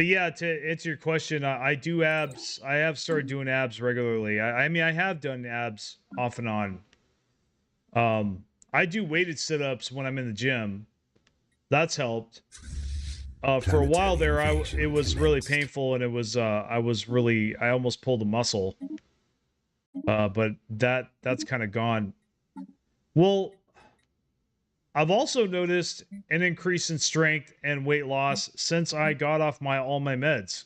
yeah, to answer your question, I do abs. I have started doing abs regularly. I mean, I have done abs off and on. I do weighted sit-ups when I'm in the gym. That's helped. For a while there, it was really painful, and it was I almost pulled a muscle. But that's kind of gone. Well, I've also noticed an increase in strength and weight loss since I got off all my meds.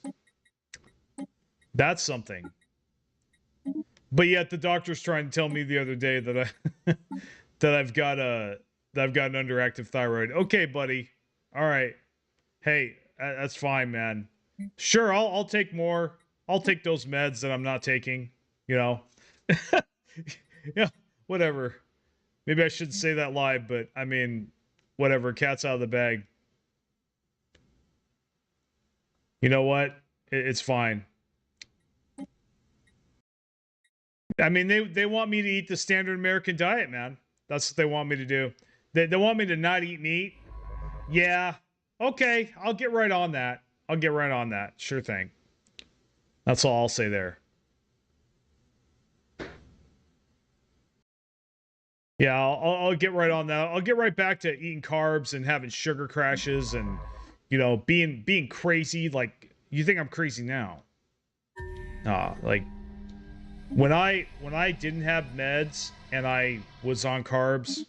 That's something. But yet the doctor's trying to tell me the other day that I've got an underactive thyroid. Okay, buddy. All right. Hey, that's fine, man. Sure, I'll take more. I'll take those meds that I'm not taking, you know. Yeah, whatever. Maybe I shouldn't say that live, but I mean, whatever. Cat's out of the bag. You know what? It's fine. I mean, they want me to eat the standard American diet, man. That's what they want me to do. They want me to not eat meat. Yeah. Okay, I'll get right on that. I'll get right on that. Sure thing. That's all I'll say there. Yeah, I'll get right on that. I'll get right back to eating carbs and having sugar crashes and, you know, being crazy. Like, you think I'm crazy now? Like when I didn't have meds and I was on carbs,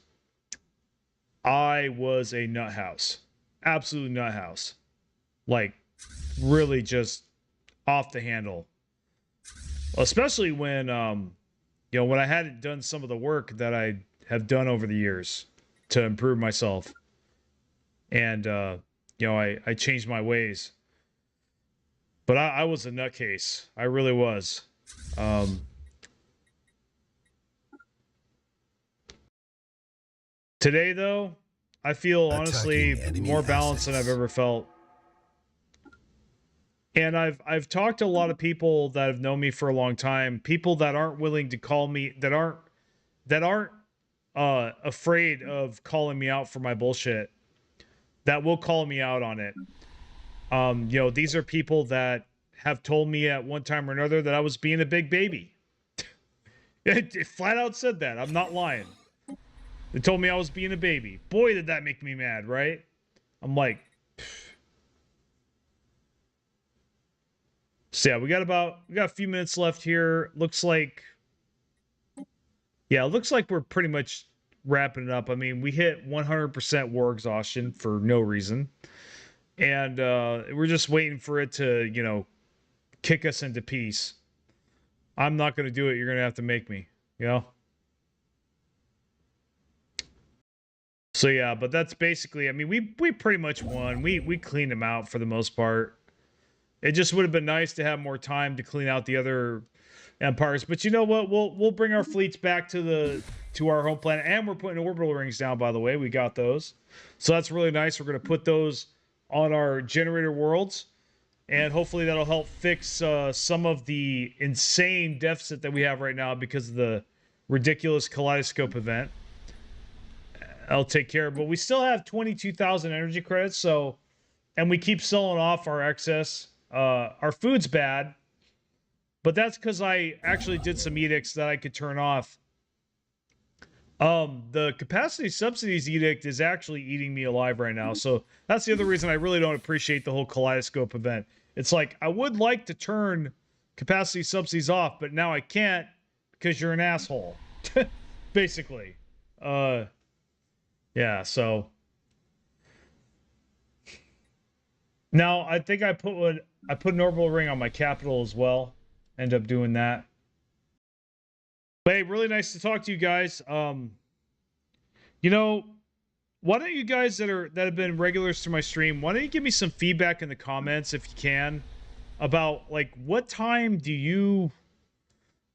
I was a nut house. Absolute nut house. Like, really just off the handle. Especially when you know, when I hadn't done some of the work that I have done over the years to improve myself. And you know, I changed my ways. But I was a nutcase. I really was. Today, though, I feel honestly more balanced than I've ever felt. And I've talked to a lot of people that have known me for a long time, people that aren't willing to call me, that aren't afraid of calling me out for my bullshit, that will call me out on it. These are people that have told me at one time or another that I was being a big baby. It flat out said that. I'm not lying. They told me I was being a baby. Boy, did that make me mad, right? I'm like, so yeah, we got a few minutes left here. Looks like, yeah, it looks like we're pretty much wrapping it up. I mean, we hit 100% war exhaustion for no reason. And we're just waiting for it to, kick us into peace. I'm not going to do it. You're going to have to make me, So yeah, but that's basically, I mean, we pretty much won. We cleaned them out for the most part. It just would have been nice to have more time to clean out the other empires. But you know what? We'll bring our fleets back to our home planet, and we're putting orbital rings down. By the way, we got those, so that's really nice. We're going to put those on our generator worlds, and hopefully that'll help fix some of the insane deficit that we have right now because of the ridiculous kaleidoscope event. I'll take care of it. But we still have 22,000 energy credits, so, and we keep selling off our excess. Our food's bad, but that's because I actually did some edicts that I could turn off. The capacity subsidies edict is actually eating me alive right now, so that's the other reason I really don't appreciate the whole kaleidoscope event. It's like, I would like to turn capacity subsidies off, but now I can't because you're an asshole. Basically. Yeah, so now I think I put an orbital ring on my capital as well. End up doing that. But hey, really nice to talk to you guys. Why don't you guys that have been regulars to my stream, why don't you give me some feedback in the comments if you can about like what time would you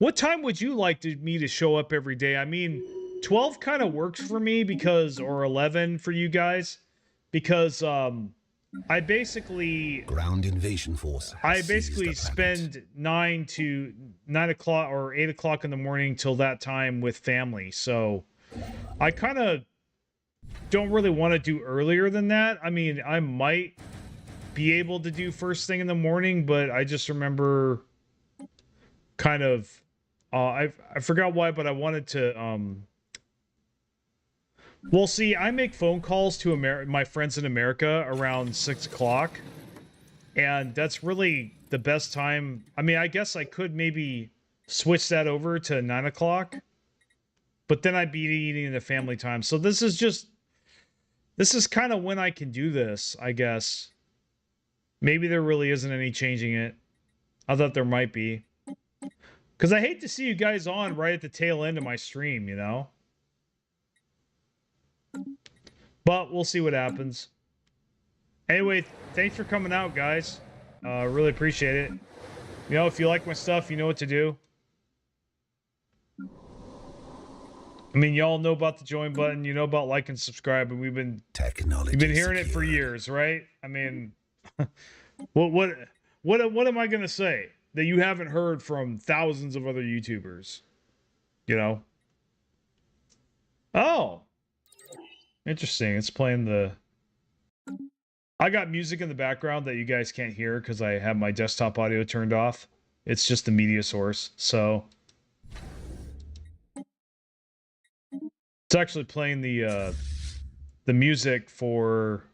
like me to show up every day? I mean, 12 kind of works for me because, or 11 for you guys, because I basically ground invasion force. I basically spend 9 o'clock or 8 o'clock in the morning till that time with family. So I kind of don't really want to do earlier than that. I mean, I might be able to do first thing in the morning, but I just remember kind of I forgot why, but I wanted to well, see, I make phone calls to my friends in America around 6 o'clock, and that's really the best time. I mean, I guess I could maybe switch that over to 9 o'clock, but then I'd be eating the family time. So this is kind of when I can do this, I guess. Maybe there really isn't any changing it. I thought there might be. Because I hate to see you guys on right at the tail end of my stream, But we'll see what happens. Anyway, thanks for coming out, guys. Really appreciate it. If you like my stuff, you know what to do. I mean, y'all know about the join button. You know about like and subscribe, and we've been hearing it for years, right? I mean, what am I gonna say that you haven't heard from thousands of other YouTubers? Oh. Interesting. It's playing I got music in the background that you guys can't hear because I have my desktop audio turned off. It's just the media source. So it's actually playing the music for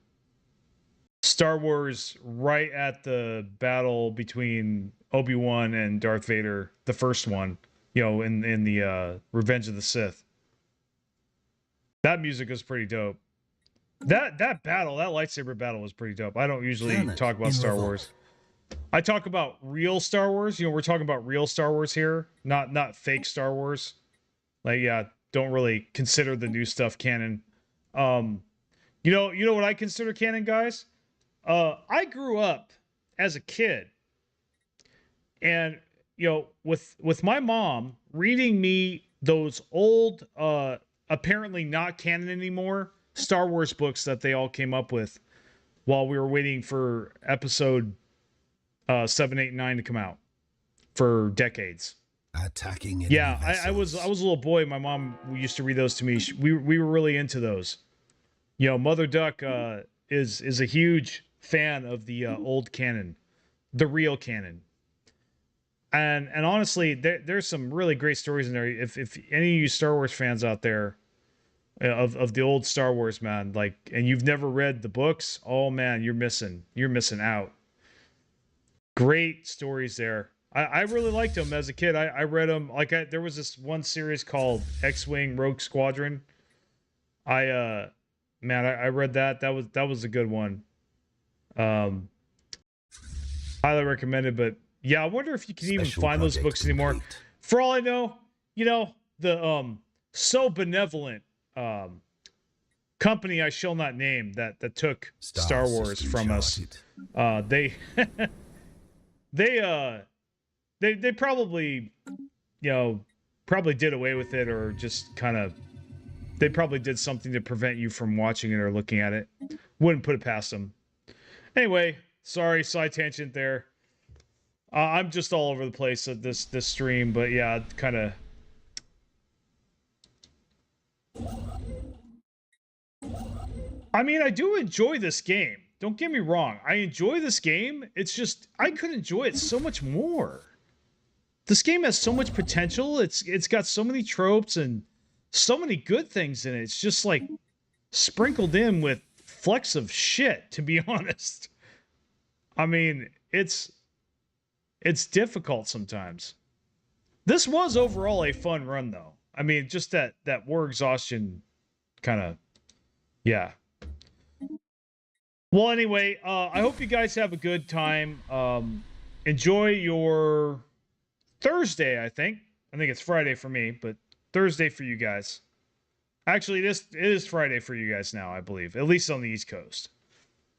Star Wars right at the battle between Obi-Wan and Darth Vader, the first one, in the Revenge of the Sith. That music is pretty dope. That lightsaber battle was pretty dope. I don't usually talk about Star Wars. I talk about real Star Wars. We're talking about real Star Wars here, not fake Star Wars. Like, yeah, don't really consider the new stuff canon. You know what I consider canon, guys? I grew up as a kid, and with my mom reading me those old apparently not canon anymore Star Wars books that they all came up with while we were waiting for episode 7, 8, 9 to come out for decades. Attacking enemy Yeah, I was vessels. a little boy. My mom used to read those to me. We were really into those. You know, Mother Duck is a huge fan of the old canon, the real canon. And honestly, there's some really great stories in there. If any of you Star Wars fans out there of the old Star Wars, man, like, and you've never read the books, oh man, you're missing out. Great stories there. I really liked them as a kid. I read them. Like, there was this one series called X-Wing Rogue Squadron. Man, I read that. That was a good one. Um, highly recommended. But yeah, I wonder if you can even Special find those project books anymore. complete. For all I know, you know, the so benevolent company I shall not name that took Star Wars system from us. They they they probably, you know, probably did away with it, or just kind of, they probably did something to prevent you from watching it or looking at it. Wouldn't put it past them. Anyway, sorry, side tangent there. I'm just all over the place at this stream, but yeah, kind of. I mean, I do enjoy this game. Don't get me wrong. I enjoy this game. It's just I could enjoy it so much more. This game has so much potential. It's got so many tropes and so many good things in it. It's just like sprinkled in with flecks of shit, to be honest. I mean, it's difficult sometimes. This was overall a fun run, though. I mean, just that war exhaustion kind of, yeah. Well, anyway, I hope you guys have a good time. Enjoy your Thursday, I think. I think it's Friday for me, but Thursday for you guys. Actually, it is Friday for you guys now, I believe, at least on the East Coast.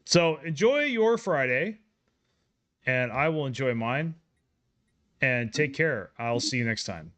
So enjoy your Friday, and I will enjoy mine. And take care. I'll see you next time.